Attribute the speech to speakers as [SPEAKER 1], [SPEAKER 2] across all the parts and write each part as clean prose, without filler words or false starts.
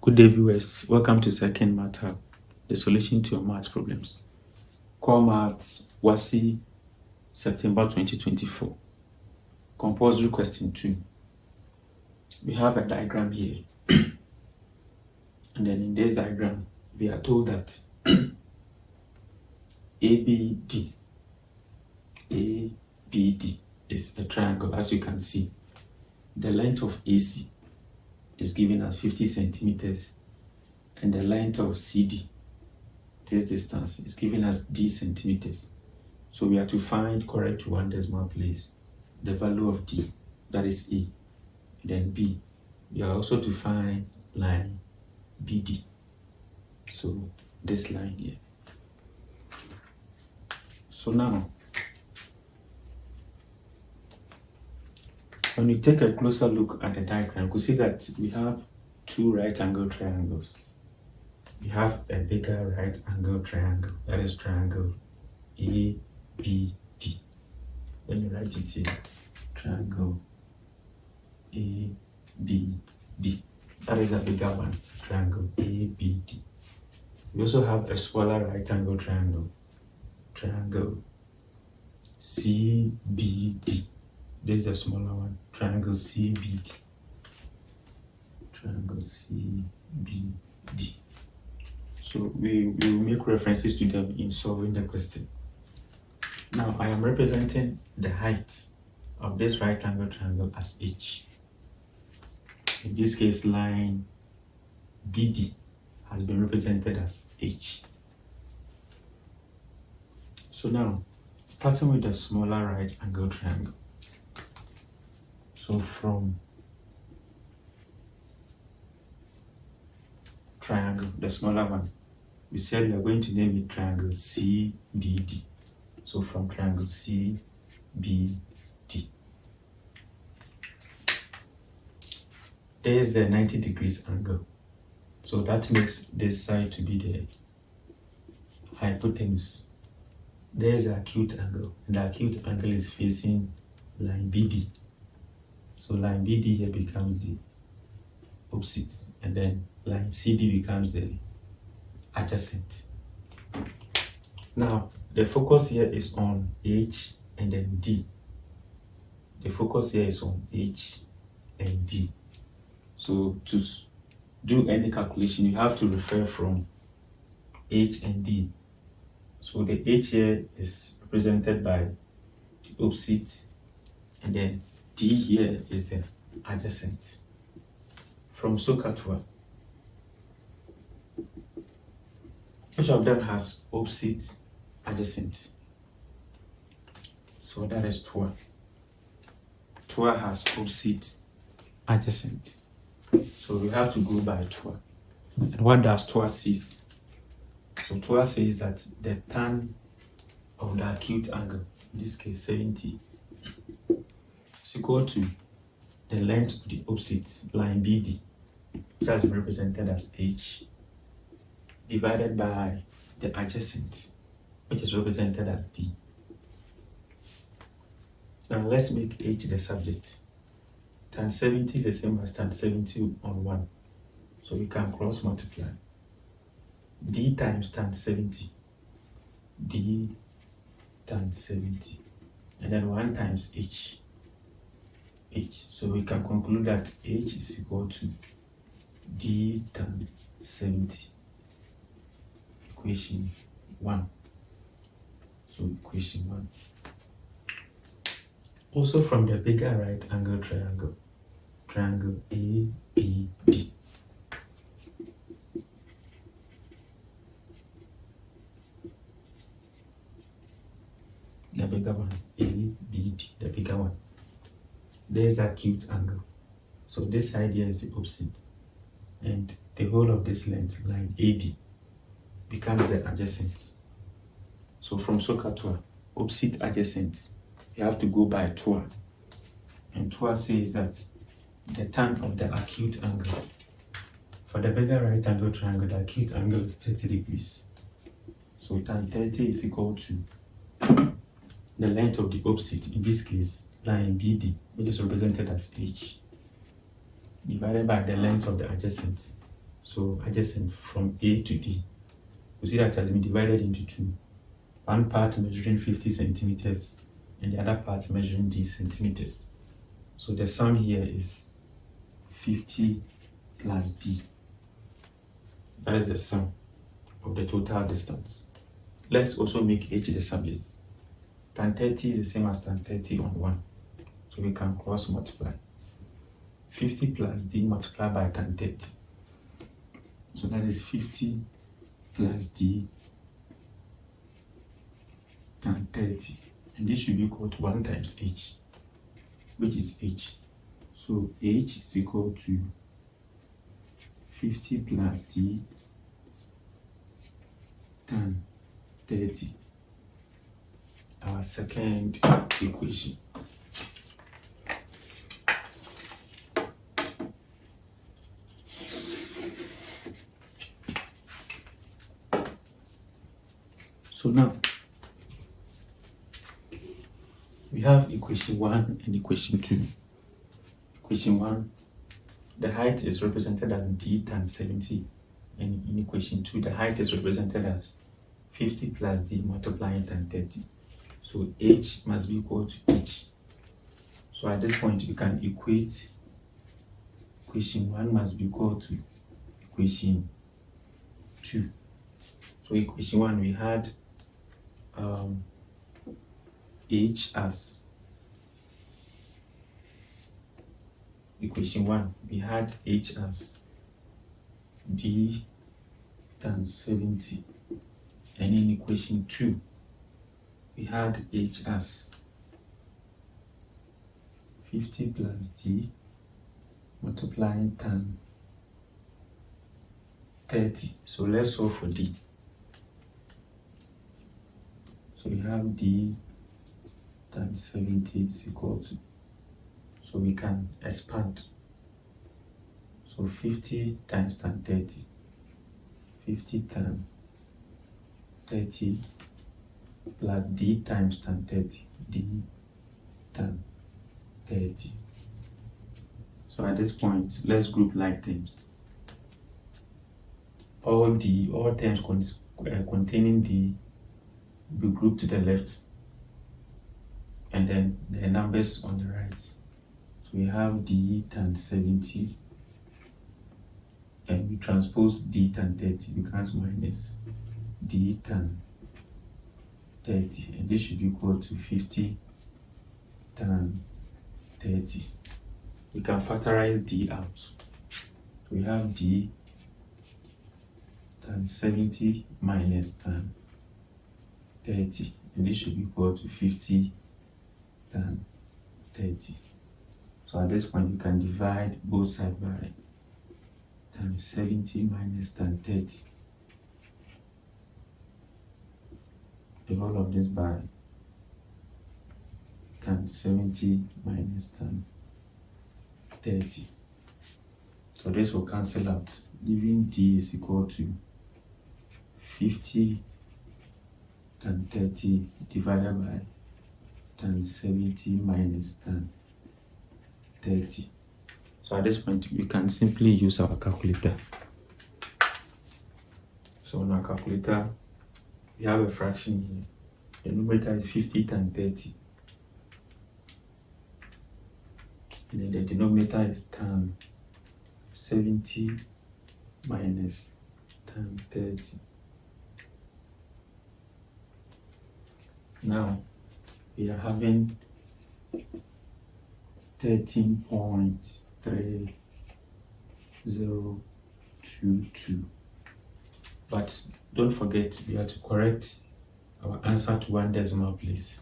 [SPEAKER 1] Good day, viewers. Welcome to Second Math Hub, the solution to your math problems. Core Maths, Wassce, September 2024. Compulsory question 2. We have a diagram here. And then in this diagram, we are told that ABD is a triangle, as you can see. The length of AC is given as 50 centimeters, and the length of CD, this distance, is given as D centimeters. So we have to find correct to one decimal place the value of D, that is A. Then B, we are also to find line BD. So this line here. So now, when we take a closer look at the diagram, you can see that we have two right angle triangles. We have a bigger right angle triangle, that is triangle ABD. Let me write it here, triangle ABD. That is a bigger one, triangle ABD. We also have a smaller right angle triangle, triangle CBD. This is the smaller one, triangle CBD. Triangle CBD. So we will make references to them in solving the question. Now I am representing the height of this right angle triangle as H. In this case, line BD has been represented as H. So now, starting with the smaller right angle triangle. So from triangle, the smaller one, we said we are going to name it triangle CBD. So from triangle CBD, there is the 90 degrees angle. So that makes this side to be the hypotenuse. There is the acute angle, and the acute angle is facing line BD. So line BD here becomes the opposite, and then line CD becomes the adjacent. Now, the focus here is on H and then D. The focus here is on H and D. So to do any calculation, you have to refer from H and D. So the H here is represented by the opposite, and then D here is the adjacent. From SOHCAHTOA, each of them has opposite adjacent. So that is TOA. TOA has opposite adjacent. So we have to go by TOA. And what does TOA say? So TOA says that the tan of the acute angle, in this case 70, is equal to the length of the opposite, line BD, which has been represented as H, divided by the adjacent, which is represented as D. Now let's make H the subject. Tan 70 is the same as tan 70 on 1. So we can cross multiply. D times tan 70. D tan 70. And then 1 times H. H. So we can conclude that H is equal to D tan 70. Equation 1. So equation 1. Also from the bigger right angle triangle, triangle ABD. The bigger one, ABD, the bigger one. There's the acute angle. So this side here is the opposite. And the whole of this length, line AD, becomes the adjacent. So from SOHCAHTOA, opposite adjacent, you have to go by TOA. And TOA says that the tan of the acute angle, for the bigger right angle triangle, the acute angle is 30 degrees. So tan 30 is equal to the length of the opposite, in this case, line BD, which is represented as H, divided by the length of the adjacent, So adjacent from A to D. You see that has been divided into two. One part measuring 50 centimeters and the other part measuring D centimeters. So the sum here is 50 plus D. That is the sum of the total distance. Let's also make H the subject. Tan 30 is the same as tan 30 on 1. So we can cross multiply. 50 plus D multiplied by tan 30. So that is 50 plus D tan 30. And this should be equal to 1 times H, which is H. So H is equal to 50 plus D tan 30. Our second equation. So now we have equation 1 and equation 2. Equation 1, the height is represented as D times 70, and in equation 2, the height is represented as 50 plus D multiplying tan 30. So H must be equal to H. So at this point, we can equate equation 1 must be equal to equation 2. So equation 1, we had H as equation 1, we had H as D times 70, and in equation 2 we had H as 50 plus D multiplying tan 30. So let's solve for D. So we have D times 70 is equal to, so we can expand. So 50 times tan 30, 50 times 30 plus D times tan 30, D tan 30. So at this point, let's group like terms. All terms containing D will be grouped to the left, and then the numbers on the right. So we have D times 70, and we transpose D tan 30 becomes minus D tan 30, and this should be equal to 50 tan 30. We can factorize D out. So we have D tan 70 minus tan 30, and this should be equal to 50 tan 30. So at this point, we can divide both sides by tan 70 minus tan 30. The whole of this by tan 70 minus tan 30. So this will cancel out, leaving D is equal to 50 tan 30 divided by tan 70 minus tan 30. So at this point, we can simply use our calculator. So on our calculator, we have a fraction here. The numerator is 50 tan 30. And then the denominator is tan 70 minus tan 30. Now we are having 13.3022. But don't forget, we have to correct our answer to 1 decimal place.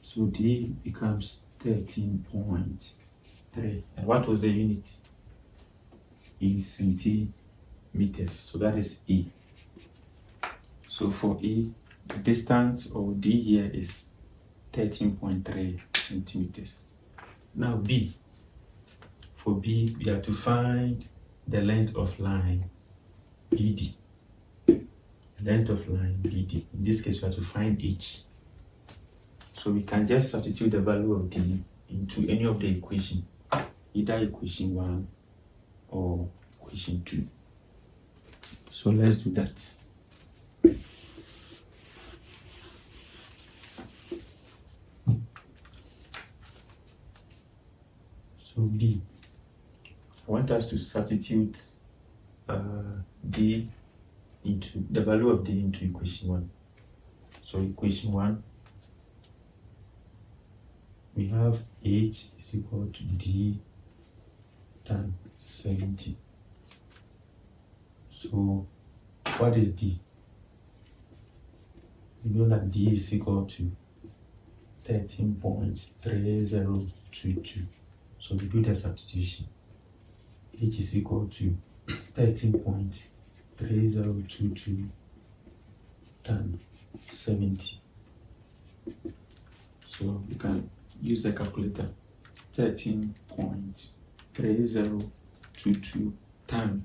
[SPEAKER 1] So D becomes 13.3. And what was the unit? In centimeters. So that is A. So for A, the distance of D here is 13.3 centimeters. Now B. For B, we have to find the length of line BD. Length of line BD. In this case, we have to find H. So we can just substitute the value of D into any of the equation, either equation 1 or equation 2. So let's do that. So D, I want us to substitute D into the value of D into equation 1. So equation 1, we have H is equal to D tan 70. So what is D? We know that D is equal to 13.3022. So we do the substitution. H is equal to 13.3022 tan 70. So you can use the calculator. 13.3022 tan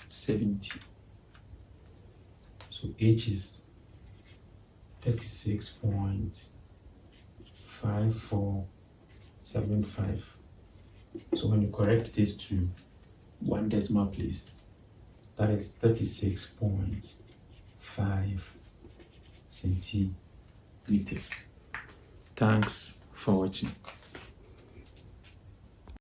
[SPEAKER 1] 70. So H is 36.5475. So when you correct this to one decimal place, that is 36.5 centimeters. Thanks for watching.